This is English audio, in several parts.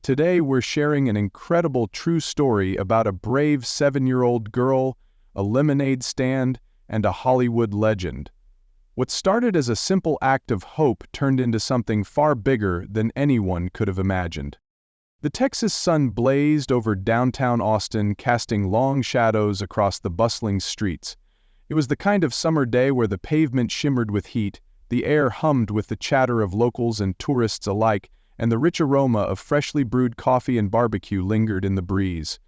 Today we're sharing an incredible true story about a brave 7-year-old girl, a lemonade stand, and a Hollywood legend. What started as a simple act of hope turned into something far bigger than anyone could have imagined. The Texas sun blazed over downtown Austin, casting long shadows across the bustling streets. It was the kind of summer day where the pavement shimmered with heat, the air hummed with the chatter of locals and tourists alike, and the rich aroma of freshly brewed coffee and barbecue lingered in the breeze.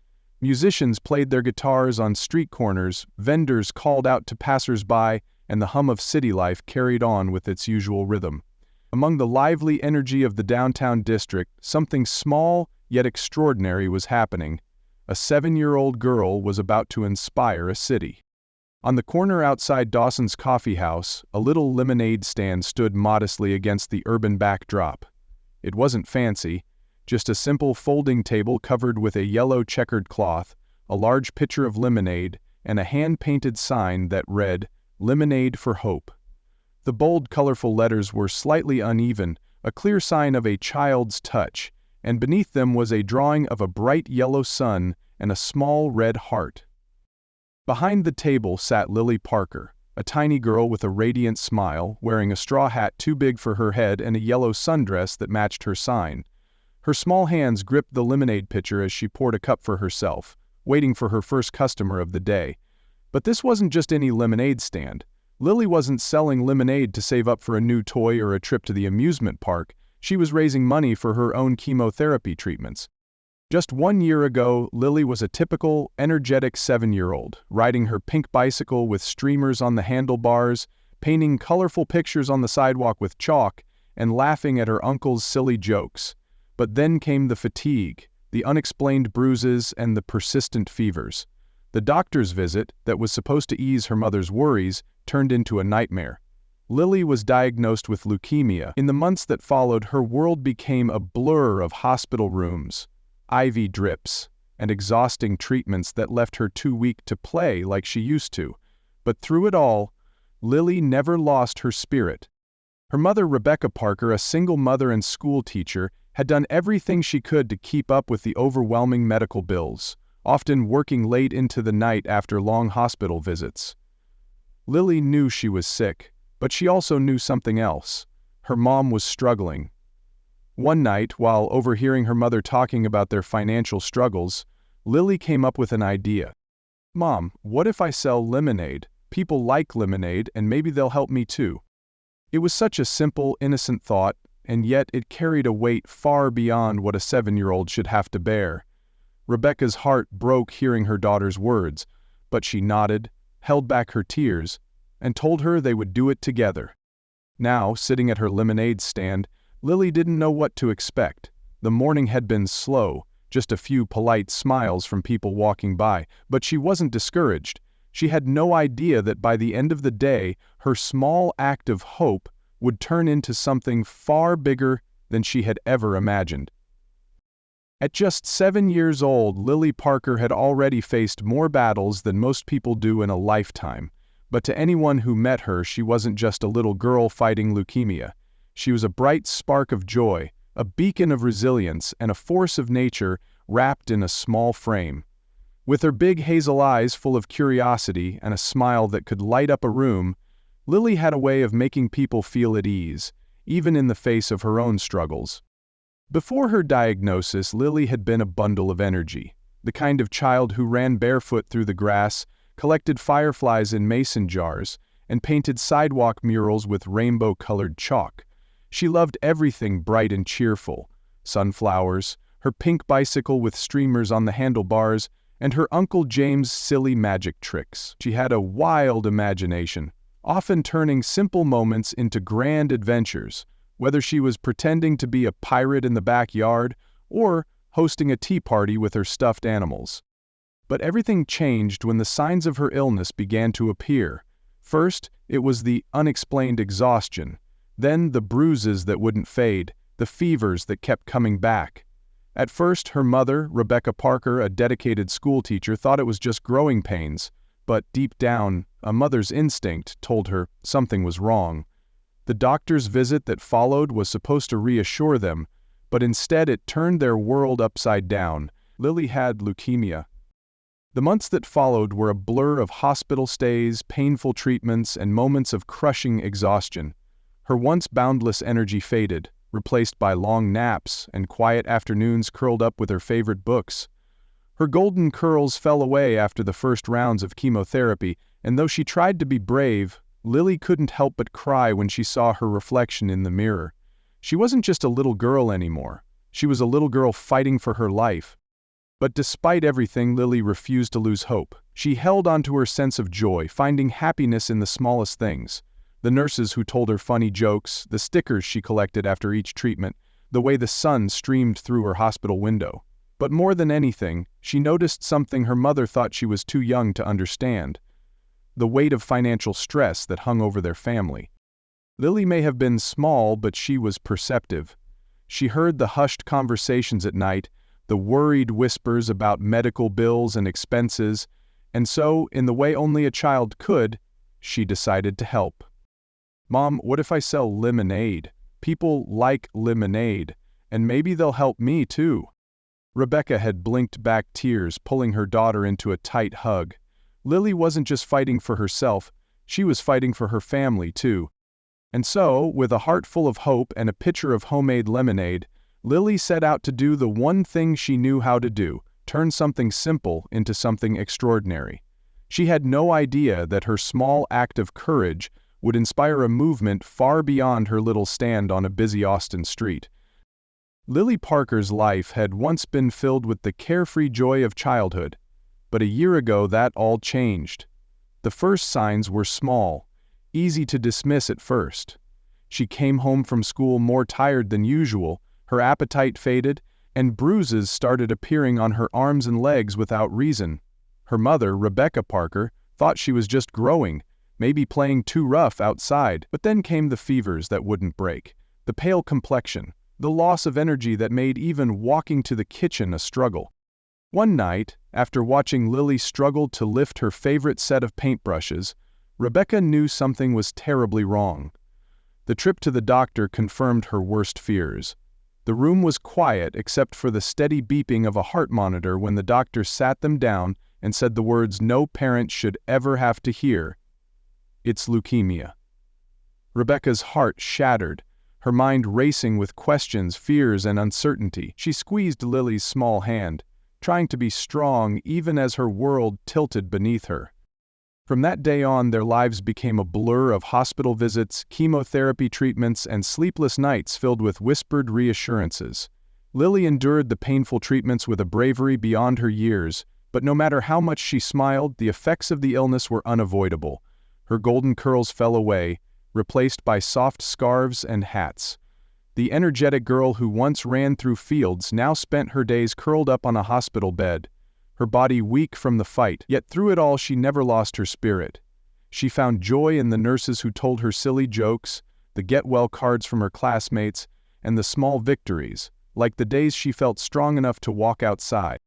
Musicians played their guitars on street corners, vendors called out to passers-by, and the hum of city life carried on with its usual rhythm. Among the lively energy of the downtown district, something small yet extraordinary was happening. A 7-year-old girl was about to inspire a city. On the corner outside Dawson's Coffee House, a little lemonade stand stood modestly against the urban backdrop. It wasn't fancy, just a simple folding table covered with a yellow checkered cloth, a large pitcher of lemonade, and a hand-painted sign that read, "Lemonade for Hope." The bold, colorful letters were slightly uneven, a clear sign of a child's touch, and beneath them was a drawing of a bright yellow sun and a small red heart. Behind the table sat Lily Parker, a tiny girl with a radiant smile, wearing a straw hat too big for her head and a yellow sundress that matched her sign. Her small hands gripped the lemonade pitcher as she poured a cup for herself, waiting for her first customer of the day. But this wasn't just any lemonade stand. Lily wasn't selling lemonade to save up for a new toy or a trip to the amusement park. She was raising money for her own chemotherapy treatments. Just 1 year ago, Lily was a typical, energetic 7-year-old, riding her pink bicycle with streamers on the handlebars, painting colorful pictures on the sidewalk with chalk, and laughing at her uncle's silly jokes. But then came the fatigue, the unexplained bruises, and the persistent fevers. The doctor's visit, that was supposed to ease her mother's worries, turned into a nightmare. Lily was diagnosed with leukemia. In the months that followed, her world became a blur of hospital rooms, IV drips, and exhausting treatments that left her too weak to play like she used to. But through it all, Lily never lost her spirit. Her mother, Rebecca Parker, a single mother and school teacher, had done everything she could to keep up with the overwhelming medical bills, often working late into the night after long hospital visits. Lily knew she was sick, but she also knew something else. Her mom was struggling. One night, while overhearing her mother talking about their financial struggles, Lily came up with an idea. "Mom, what if I sell lemonade? People like lemonade, and maybe they'll help me too." It was such a simple, innocent thought, and yet it carried a weight far beyond what a 7-year-old should have to bear. Rebecca's heart broke hearing her daughter's words, but she nodded, held back her tears, and told her they would do it together. Now, sitting at her lemonade stand, Lily didn't know what to expect. The morning had been slow, just a few polite smiles from people walking by, but she wasn't discouraged. She had no idea that by the end of the day, her small act of hope would turn into something far bigger than she had ever imagined. At just 7 years old, Lily Parker had already faced more battles than most people do in a lifetime. But to anyone who met her, she wasn't just a little girl fighting leukemia. She was a bright spark of joy, a beacon of resilience, and a force of nature wrapped in a small frame. With her big hazel eyes full of curiosity and a smile that could light up a room, Lily had a way of making people feel at ease, even in the face of her own struggles. Before her diagnosis, Lily had been a bundle of energy, the kind of child who ran barefoot through the grass, collected fireflies in mason jars, and painted sidewalk murals with rainbow-colored chalk. She loved everything bright and cheerful: sunflowers, her pink bicycle with streamers on the handlebars, and her Uncle James' silly magic tricks. She had a wild imagination, often turning simple moments into grand adventures, whether she was pretending to be a pirate in the backyard or hosting a tea party with her stuffed animals. But everything changed when the signs of her illness began to appear. First, it was the unexplained exhaustion, then the bruises that wouldn't fade, the fevers that kept coming back. At first, her mother, Rebecca Parker, a dedicated schoolteacher, thought it was just growing pains, but deep down, a mother's instinct told her something was wrong. The doctor's visit that followed was supposed to reassure them, but instead it turned their world upside down. Lily had leukemia. The months that followed were a blur of hospital stays, painful treatments, and moments of crushing exhaustion. Her once boundless energy faded, replaced by long naps and quiet afternoons curled up with her favorite books. Her golden curls fell away after the first rounds of chemotherapy, and though she tried to be brave, Lily couldn't help but cry when she saw her reflection in the mirror. She wasn't just a little girl anymore. She was a little girl fighting for her life. But despite everything, Lily refused to lose hope. She held onto her sense of joy, finding happiness in the smallest things. The nurses who told her funny jokes, the stickers she collected after each treatment, the way the sun streamed through her hospital window. But more than anything, she noticed something her mother thought she was too young to understand: the weight of financial stress that hung over their family. Lily may have been small, but she was perceptive. She heard the hushed conversations at night, the worried whispers about medical bills and expenses, and so, in the way only a child could, she decided to help. "Mom, what if I sell lemonade? People like lemonade, and maybe they'll help me too." Rebecca had blinked back tears, pulling her daughter into a tight hug. Lily wasn't just fighting for herself, she was fighting for her family too. And so, with a heart full of hope and a pitcher of homemade lemonade, Lily set out to do the one thing she knew how to do: turn something simple into something extraordinary. She had no idea that her small act of courage would inspire a movement far beyond her little stand on a busy Austin street. Lily Parker's life had once been filled with the carefree joy of childhood, but a year ago that all changed. The first signs were small, easy to dismiss at first. She came home from school more tired than usual, her appetite faded, and bruises started appearing on her arms and legs without reason. Her mother, Rebecca Parker, thought she was just growing, maybe playing too rough outside. But then came the fevers that wouldn't break, the pale complexion, the loss of energy that made even walking to the kitchen a struggle. One night, after watching Lily struggle to lift her favorite set of paintbrushes, Rebecca knew something was terribly wrong. The trip to the doctor confirmed her worst fears. The room was quiet except for the steady beeping of a heart monitor when the doctor sat them down and said the words no parent should ever have to hear: "It's leukemia." Rebecca's heart shattered, her mind racing with questions, fears, and uncertainty. She squeezed Lily's small hand, trying to be strong even as her world tilted beneath her. From that day on, their lives became a blur of hospital visits, chemotherapy treatments, and sleepless nights filled with whispered reassurances. Lily endured the painful treatments with a bravery beyond her years, but no matter how much she smiled, the effects of the illness were unavoidable. Her golden curls fell away, replaced by soft scarves and hats. The energetic girl who once ran through fields now spent her days curled up on a hospital bed, her body weak from the fight. Yet through it all she never lost her spirit. She found joy in the nurses who told her silly jokes, the get-well cards from her classmates, and the small victories, like the days she felt strong enough to walk outside.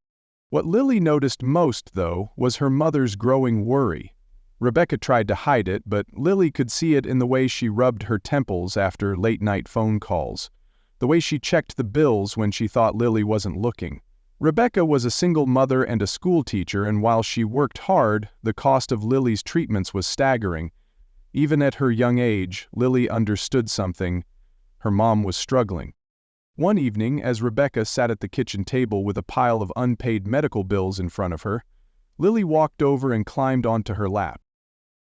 What Lily noticed most, though, was her mother's growing worry. Rebecca tried to hide it, but Lily could see it in the way she rubbed her temples after late-night phone calls, the way she checked the bills when she thought Lily wasn't looking. Rebecca was a single mother and a school teacher, and while she worked hard, the cost of Lily's treatments was staggering. Even at her young age, Lily understood something: her mom was struggling. One evening, as Rebecca sat at the kitchen table with a pile of unpaid medical bills in front of her, Lily walked over and climbed onto her lap.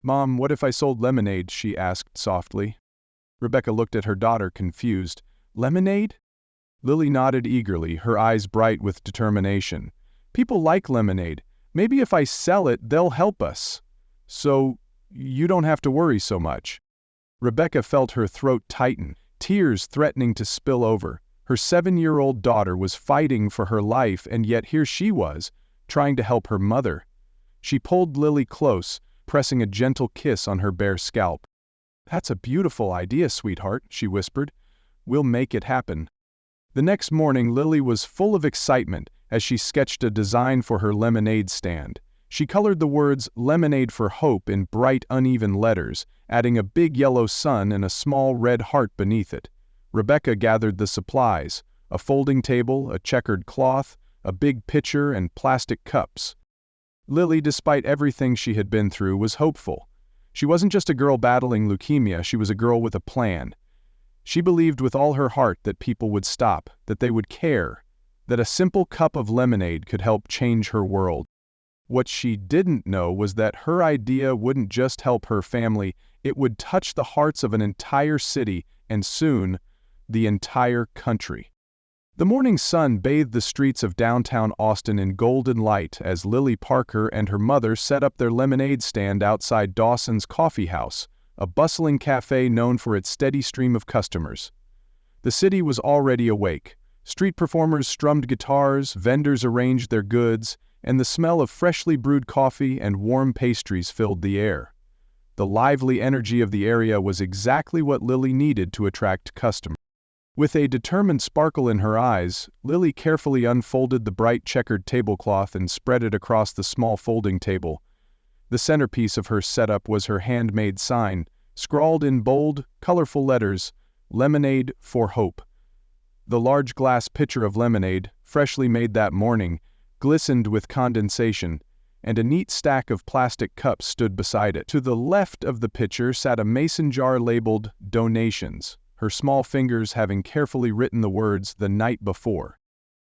"Mom, what if I sold lemonade?" she asked softly. Rebecca looked at her daughter, confused. "Lemonade?" Lily nodded eagerly, her eyes bright with determination. "People like lemonade. Maybe if I sell it, they'll help us. So you don't have to worry so much." Rebecca felt her throat tighten, tears threatening to spill over. Her 7-year-old daughter was fighting for her life, and yet here she was, trying to help her mother. She pulled Lily close, pressing a gentle kiss on her bare scalp. "That's a beautiful idea, sweetheart," she whispered. "We'll make it happen." The next morning, Lily was full of excitement as she sketched a design for her lemonade stand. She colored the words "Lemonade for Hope" in bright, uneven letters, adding a big yellow sun and a small red heart beneath it. Rebecca gathered the supplies: a folding table, a checkered cloth, a big pitcher, and plastic cups. Lily, despite everything she had been through, was hopeful. She wasn't just a girl battling leukemia, she was a girl with a plan. She believed with all her heart that people would stop, that they would care, that a simple cup of lemonade could help change her world. What she didn't know was that her idea wouldn't just help her family, it would touch the hearts of an entire city, and soon, the entire country. The morning sun bathed the streets of downtown Austin in golden light as Lily Parker and her mother set up their lemonade stand outside Dawson's Coffee House, a bustling cafe known for its steady stream of customers. The city was already awake. Street performers strummed guitars, vendors arranged their goods, and the smell of freshly brewed coffee and warm pastries filled the air. The lively energy of the area was exactly what Lily needed to attract customers. With a determined sparkle in her eyes, Lily carefully unfolded the bright checkered tablecloth and spread it across the small folding table. The centerpiece of her setup was her handmade sign, scrawled in bold, colorful letters, "Lemonade for Hope." The large glass pitcher of lemonade, freshly made that morning, glistened with condensation, and a neat stack of plastic cups stood beside it. To the left of the pitcher sat a mason jar labeled "Donations," her small fingers having carefully written the words "the night before."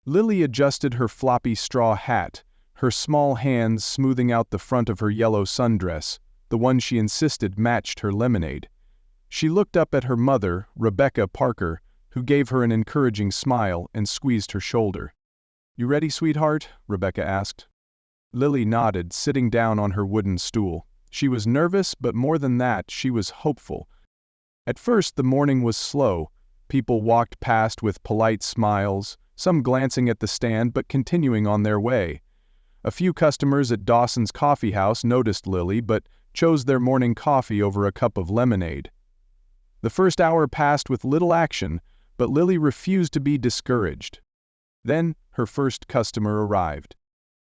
Lily adjusted her floppy straw hat, her small hands smoothing out the front of her yellow sundress, the one she insisted matched her lemonade. She looked up at her mother, Rebecca Parker, who gave her an encouraging smile and squeezed her shoulder. "You ready, sweetheart?" Rebecca asked. Lily nodded, sitting down on her wooden stool. She was nervous, but more than that, she was hopeful. At first, the morning was slow. People walked past with polite smiles, some glancing at the stand but continuing on their way. A few customers at Dawson's Coffee House noticed Lily but chose their morning coffee over a cup of lemonade. The first hour passed with little action, but Lily refused to be discouraged. Then, her first customer arrived.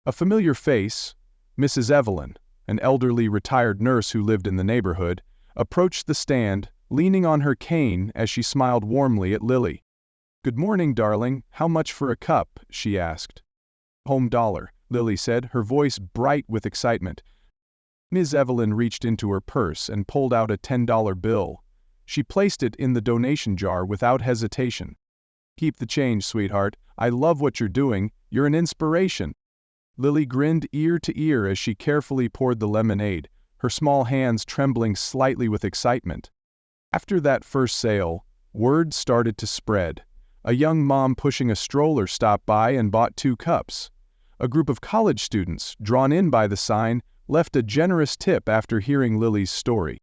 A familiar face, Mrs. Evelyn, an elderly retired nurse who lived in the neighborhood, approached the stand, leaning on her cane as she smiled warmly at Lily. "Good morning, darling. How much for a cup?" she asked. "Home dollar," Lily said, her voice bright with excitement. Ms. Evelyn reached into her purse and pulled out a $10 bill. She placed it in the donation jar without hesitation. "Keep the change, sweetheart. I love what you're doing. You're an inspiration." Lily grinned ear to ear as she carefully poured the lemonade, her small hands trembling slightly with excitement. After that first sale, word started to spread. A young mom pushing a stroller stopped by and bought 2 cups. A group of college students, drawn in by the sign, left a generous tip after hearing Lily's story.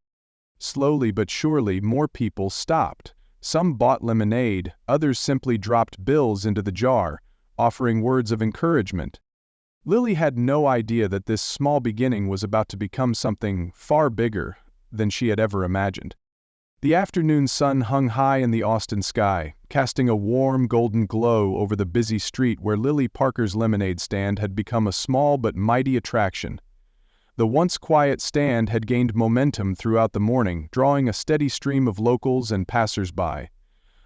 Slowly but surely, more people stopped. Some bought lemonade, others simply dropped bills into the jar, offering words of encouragement. Lily had no idea that this small beginning was about to become something far bigger than she had ever imagined. The afternoon sun hung high in the Austin sky, casting a warm golden glow over the busy street where Lily Parker's lemonade stand had become a small but mighty attraction. The once quiet stand had gained momentum throughout the morning, drawing a steady stream of locals and passers-by.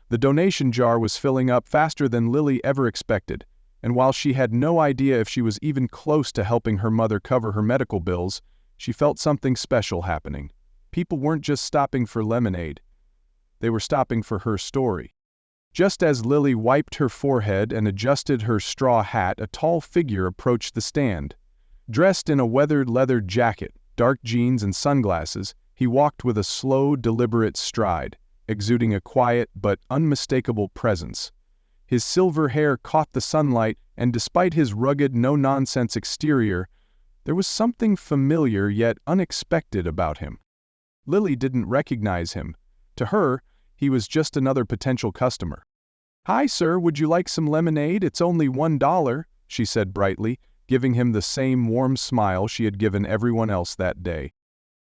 The donation jar was filling up faster than Lily ever expected, and while she had no idea if she was even close to helping her mother cover her medical bills, she felt something special happening. People weren't just stopping for lemonade. They were stopping for her story. Just as Lily wiped her forehead and adjusted her straw hat, a tall figure approached the stand. Dressed in a weathered leather jacket, dark jeans, and sunglasses, he walked with a slow, deliberate stride, exuding a quiet but unmistakable presence. His silver hair caught the sunlight, and despite his rugged, no-nonsense exterior, there was something familiar yet unexpected about him. Lily didn't recognize him. To her, he was just another potential customer. "Hi, sir, would you like some lemonade? It's only $1, she said brightly, giving him the same warm smile she had given everyone else that day.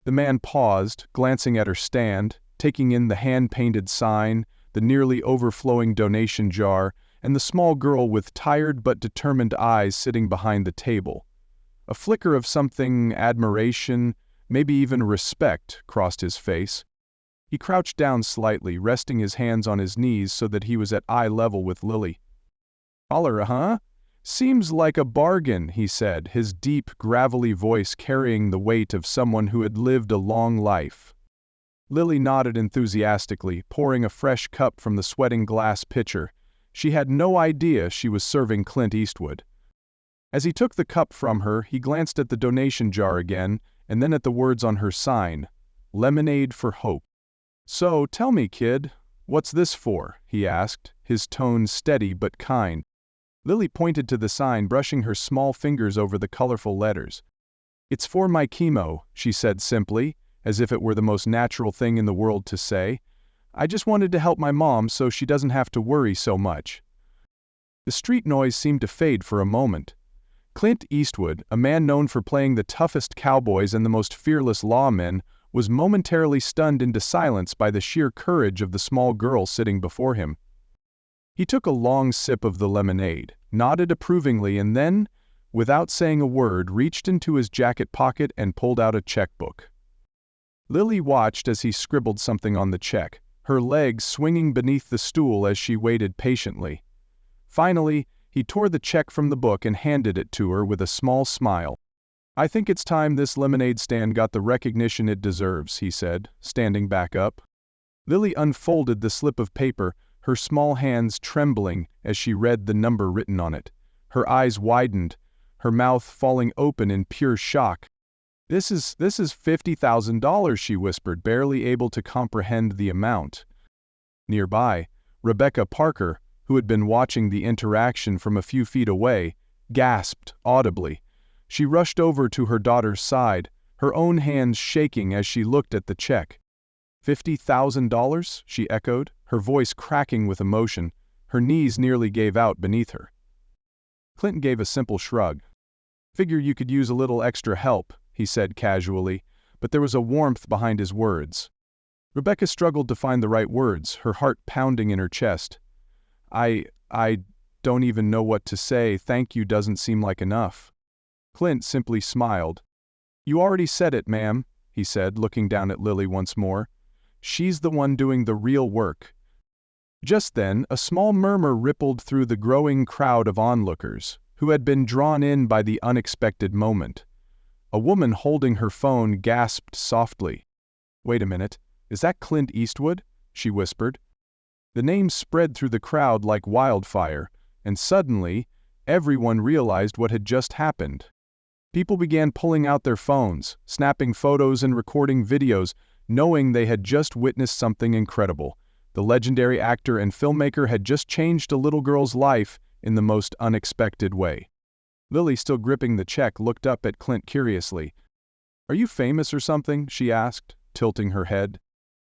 The man paused, glancing at her stand, taking in the hand-painted sign, the nearly overflowing donation jar, and the small girl with tired but determined eyes sitting behind the table. A flicker of something, admiration, maybe even respect, crossed his face. He crouched down slightly, resting his hands on his knees so that he was at eye level with Lily. "Holler, huh? Seems like a bargain," he said, his deep, gravelly voice carrying the weight of someone who had lived a long life. Lily nodded enthusiastically, pouring a fresh cup from the sweating glass pitcher. She had no idea she was serving Clint Eastwood. As he took the cup from her, he glanced at the donation jar again, and then at the words on her sign, "Lemonade for Hope." "So, tell me, kid, what's this for?" he asked, his tone steady but kind. Lily pointed to the sign, brushing her small fingers over the colorful letters. "It's for my chemo," she said simply, as if it were the most natural thing in the world to say. "I just wanted to help my mom so she doesn't have to worry so much." The street noise seemed to fade for a moment. Clint Eastwood, a man known for playing the toughest cowboys and the most fearless lawmen, was momentarily stunned into silence by the sheer courage of the small girl sitting before him. He took a long sip of the lemonade, nodded approvingly, and then, without saying a word, reached into his jacket pocket and pulled out a checkbook. Lily watched as he scribbled something on the check, her legs swinging beneath the stool as she waited patiently. Finally, he tore the check from the book and handed it to her with a small smile. "I think it's time this lemonade stand got the recognition it deserves," he said, standing back up. Lily unfolded the slip of paper, her small hands trembling as she read the number written on it. Her eyes widened, her mouth falling open in pure shock. This is $50,000, she whispered, barely able to comprehend the amount. Nearby, Rebecca Parker, who had been watching the interaction from a few feet away, gasped audibly. She rushed over to her daughter's side, her own hands shaking as she looked at the check. $50,000? She echoed, her voice cracking with emotion. Her knees nearly gave out beneath her. Clint gave a simple shrug. "Figure you could use a little extra help," he said casually, but there was a warmth behind his words. Rebecca struggled to find the right words, her heart pounding in her chest. I don't even know what to say. Thank you doesn't seem like enough." Clint simply smiled. "You already said it, ma'am," he said, looking down at Lily once more. "She's the one doing the real work." Just then, a small murmur rippled through the growing crowd of onlookers, who had been drawn in by the unexpected moment. A woman holding her phone gasped softly. "Wait a minute, is that Clint Eastwood?" she whispered. The name spread through the crowd like wildfire, and suddenly, everyone realized what had just happened. People began pulling out their phones, snapping photos and recording videos, knowing they had just witnessed something incredible. The legendary actor and filmmaker had just changed a little girl's life in the most unexpected way. Lily, still gripping the check, looked up at Clint curiously. "Are you famous or something?" she asked, tilting her head.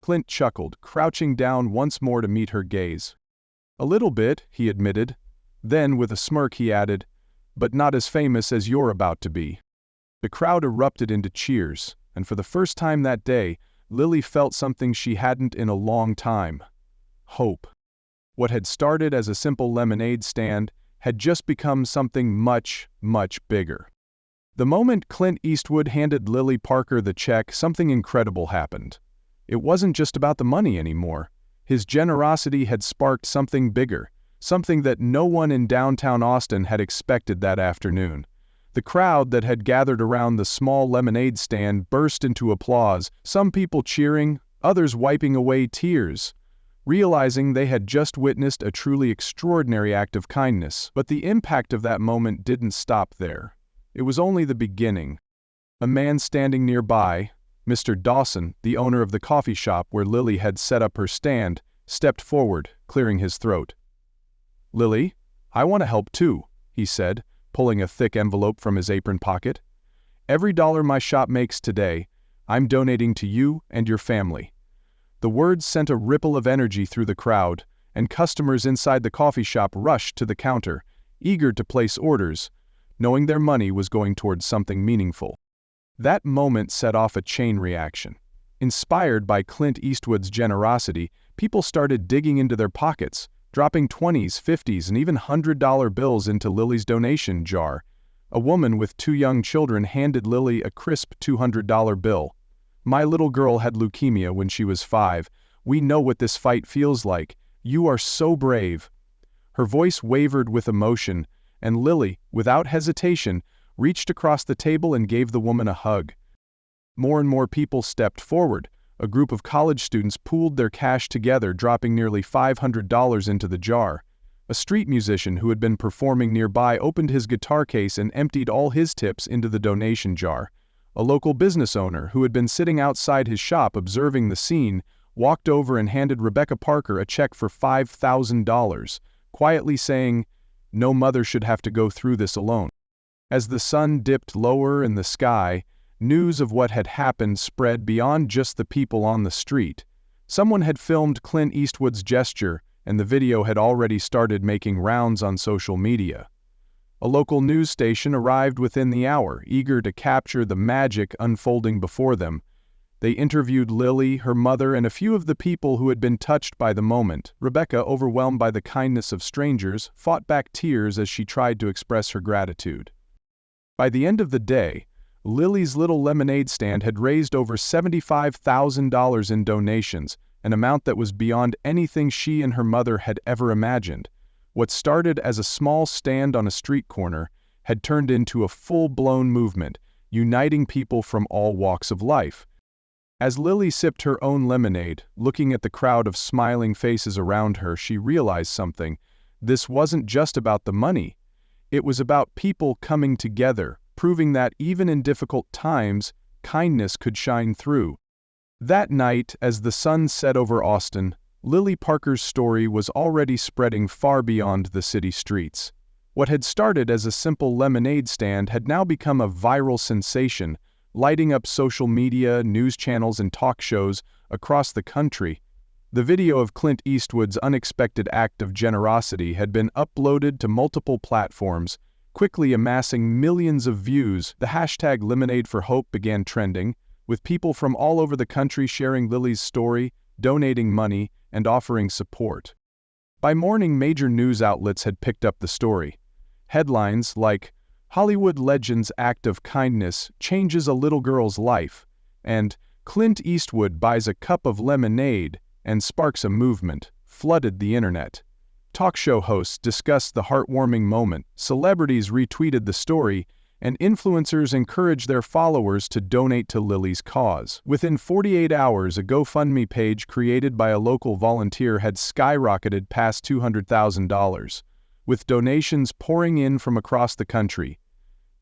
Clint chuckled, crouching down once more to meet her gaze. "A little bit," he admitted. Then, with a smirk, he added, "but not as famous as you're about to be." The crowd erupted into cheers, and for the first time that day, Lily felt something she hadn't in a long time. Hope. What had started as a simple lemonade stand had just become something much, much bigger. The moment Clint Eastwood handed Lily Parker the check, something incredible happened. It wasn't just about the money anymore. His generosity had sparked something bigger, something that no one in downtown Austin had expected that afternoon. The crowd that had gathered around the small lemonade stand burst into applause, some people cheering, others wiping away tears, realizing they had just witnessed a truly extraordinary act of kindness. But the impact of that moment didn't stop there. It was only the beginning. A man standing nearby, Mr. Dawson, the owner of the coffee shop where Lily had set up her stand, stepped forward, clearing his throat. "Lily, I want to help too," he said, pulling a thick envelope from his apron pocket. "Every dollar my shop makes today, I'm donating to you and your family." The words sent a ripple of energy through the crowd, and customers inside the coffee shop rushed to the counter, eager to place orders, knowing their money was going towards something meaningful. That moment set off a chain reaction. Inspired by Clint Eastwood's generosity, people started digging into their pockets, dropping 20s, 50s, and even $100 bills into Lily's donation jar. A woman with 2 young children handed Lily a crisp $200 bill. My little girl had leukemia when she was 5. We know what this fight feels like. You are so brave." Her voice wavered with emotion, and Lily, without hesitation, reached across the table and gave the woman a hug. More and more people stepped forward. A group of college students pooled their cash together, dropping nearly $500 into the jar. A street musician who had been performing nearby opened his guitar case and emptied all his tips into the donation jar. A local business owner who had been sitting outside his shop observing the scene walked over and handed Rebecca Parker a check for $5,000, quietly saying, "No mother should have to go through this alone." As the sun dipped lower in the sky, news of what had happened spread beyond just the people on the street. Someone had filmed Clint Eastwood's gesture, and the video had already started making rounds on social media. A local news station arrived within the hour, eager to capture the magic unfolding before them. They interviewed Lily, her mother, and a few of the people who had been touched by the moment. Rebecca, overwhelmed by the kindness of strangers, fought back tears as she tried to express her gratitude. By the end of the day, Lily's little lemonade stand had raised over $75,000 in donations, an amount that was beyond anything she and her mother had ever imagined. What started as a small stand on a street corner had turned into a full-blown movement, uniting people from all walks of life. As Lily sipped her own lemonade, looking at the crowd of smiling faces around her, she realized something. This wasn't just about the money. It was about people coming together, proving that even in difficult times, kindness could shine through. That night, as the sun set over Austin, Lily Parker's story was already spreading far beyond the city streets. What had started as a simple lemonade stand had now become a viral sensation, lighting up social media, news channels, and talk shows across the country. The video of Clint Eastwood's unexpected act of generosity had been uploaded to multiple platforms, quickly amassing millions of views. The hashtag Lemonade for Hope began trending, with people from all over the country sharing Lily's story, donating money, and offering support. By morning, major news outlets had picked up the story. Headlines like, "Hollywood Legend's Act of Kindness Changes a Little Girl's Life," and "Clint Eastwood Buys a Cup of Lemonade and Sparks a Movement," flooded the internet. Talk show hosts discussed the heartwarming moment, celebrities retweeted the story, and influencers encouraged their followers to donate to Lily's cause. Within 48 hours, a GoFundMe page created by a local volunteer had skyrocketed past $200,000. With donations pouring in from across the country,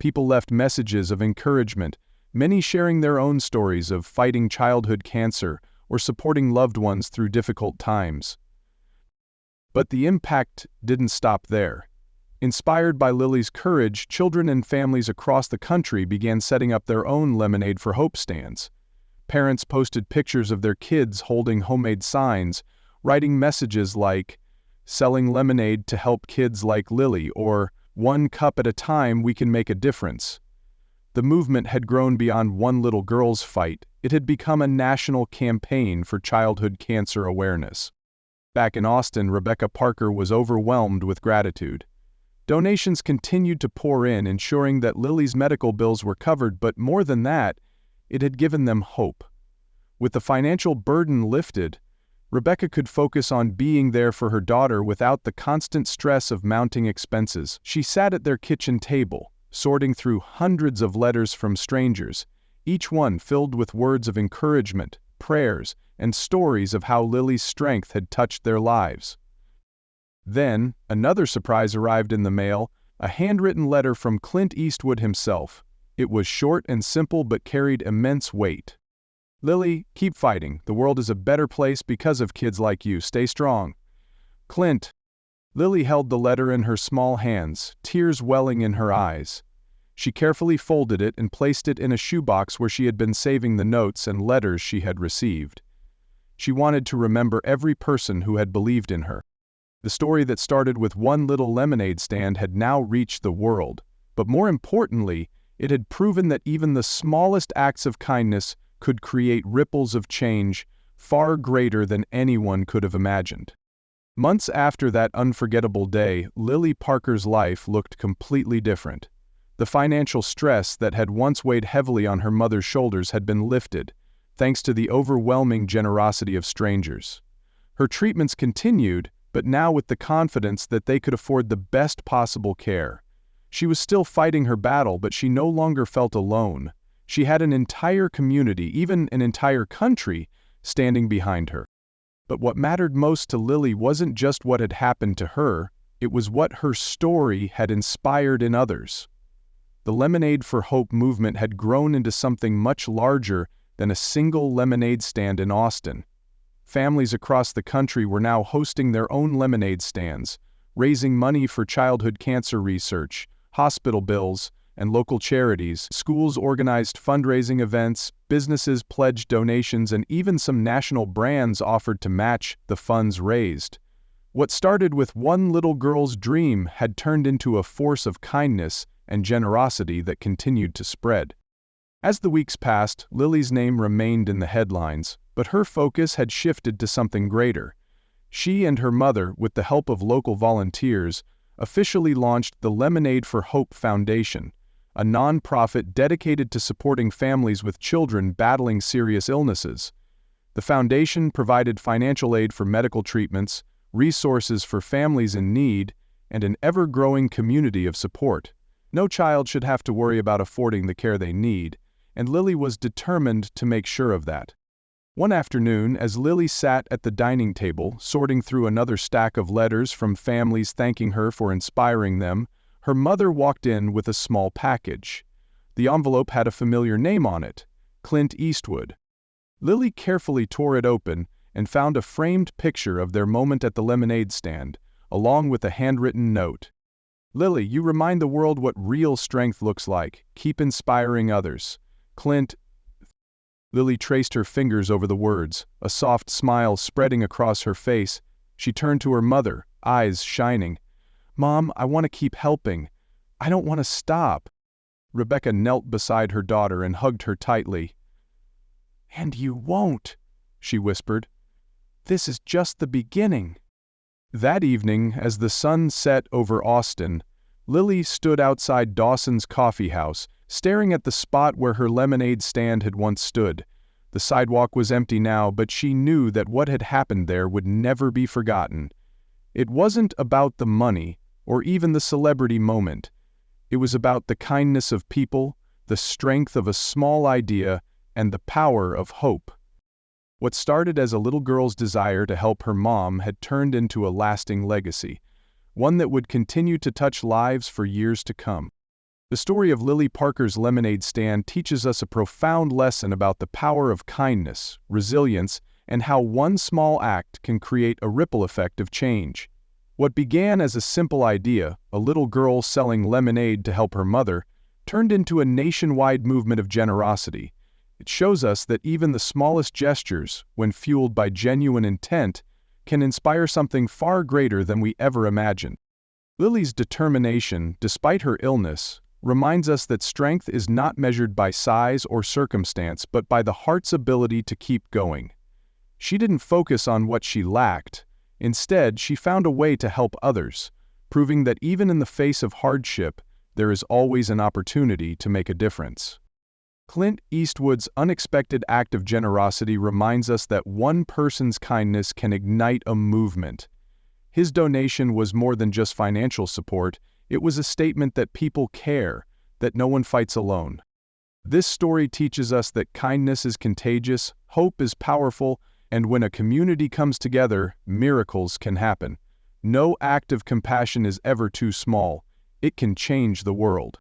people left messages of encouragement, many sharing their own stories of fighting childhood cancer or supporting loved ones through difficult times. But the impact didn't stop there. Inspired by Lily's courage, children and families across the country began setting up their own Lemonade for Hope stands. Parents posted pictures of their kids holding homemade signs, writing messages like, "Selling lemonade to help kids like Lily," or "One cup at a time, we can make a difference." The movement had grown beyond one little girl's fight. It had become a national campaign for childhood cancer awareness. Back in Austin, Rebecca Parker was overwhelmed with gratitude. Donations continued to pour in, ensuring that Lily's medical bills were covered, but more than that, it had given them hope. With the financial burden lifted, Rebecca could focus on being there for her daughter without the constant stress of mounting expenses. She sat at their kitchen table, sorting through hundreds of letters from strangers, each one filled with words of encouragement, prayers, and stories of how Lily's strength had touched their lives. Then, another surprise arrived in the mail, a handwritten letter from Clint Eastwood himself. It was short and simple but carried immense weight. "Lily, keep fighting. The world is a better place because of kids like you. Stay strong. Clint." Lily held the letter in her small hands, tears welling in her eyes. She carefully folded it and placed it in a shoebox where she had been saving the notes and letters she had received. She wanted to remember every person who had believed in her. The story that started with one little lemonade stand had now reached the world, but more importantly, it had proven that even the smallest acts of kindness could create ripples of change far greater than anyone could have imagined. Months after that unforgettable day, Lily Parker's life looked completely different. The financial stress that had once weighed heavily on her mother's shoulders had been lifted. thanks to the overwhelming generosity of strangers. Her treatments continued, but now with the confidence that they could afford the best possible care. She was still fighting her battle, but she no longer felt alone. She had an entire community, even an entire country, standing behind her. But what mattered most to Lily wasn't just what had happened to her, it was what her story had inspired in others. The Lemonade for Hope movement had grown into something much larger than a single lemonade stand in Austin. Families across the country were now hosting their own lemonade stands, raising money for childhood cancer research, hospital bills, and local charities. Schools organized fundraising events, businesses pledged donations, and even some national brands offered to match the funds raised. What started with one little girl's dream had turned into a force of kindness and generosity that continued to spread. As the weeks passed, Lily's name remained in the headlines, but her focus had shifted to something greater. She and her mother, with the help of local volunteers, officially launched the Lemonade for Hope Foundation, a non-profit dedicated to supporting families with children battling serious illnesses. The foundation provided financial aid for medical treatments, resources for families in need, and an ever-growing community of support. No child should have to worry about affording the care they need, and Lily was determined to make sure of that. One afternoon, as Lily sat at the dining table, sorting through another stack of letters from families thanking her for inspiring them, her mother walked in with a small package. The envelope had a familiar name on it, Clint Eastwood. Lily carefully tore it open and found a framed picture of their moment at the lemonade stand, along with a handwritten note. "Lily, you remind the world what real strength looks like. Keep inspiring others. Clint." Lily traced her fingers over the words, a soft smile spreading across her face. She turned to her mother, eyes shining. "Mom, I want to keep helping. I don't want to stop." Rebecca knelt beside her daughter and hugged her tightly. "And you won't," she whispered. "This is just the beginning." That evening, as the sun set over Austin, Lily stood outside Dawson's coffee house, staring at the spot where her lemonade stand had once stood. The sidewalk was empty now, but she knew that what had happened there would never be forgotten. It wasn't about the money, or even the celebrity moment. It was about the kindness of people, the strength of a small idea, and the power of hope. What started as a little girl's desire to help her mom had turned into a lasting legacy, one that would continue to touch lives for years to come. The story of Lily Parker's lemonade stand teaches us a profound lesson about the power of kindness, resilience, and how one small act can create a ripple effect of change. What began as a simple idea, a little girl selling lemonade to help her mother, turned into a nationwide movement of generosity. It shows us that even the smallest gestures, when fueled by genuine intent, can inspire something far greater than we ever imagined. Lily's determination, despite her illness, reminds us that strength is not measured by size or circumstance, but by the heart's ability to keep going. She didn't focus on what she lacked. Instead, she found a way to help others, proving that even in the face of hardship, there is always an opportunity to make a difference. Clint Eastwood's unexpected act of generosity reminds us that one person's kindness can ignite a movement. His donation was more than just financial support. It was a statement that people care, that no one fights alone. This story teaches us that kindness is contagious, hope is powerful, and when a community comes together, miracles can happen. No act of compassion is ever too small. It can change the world.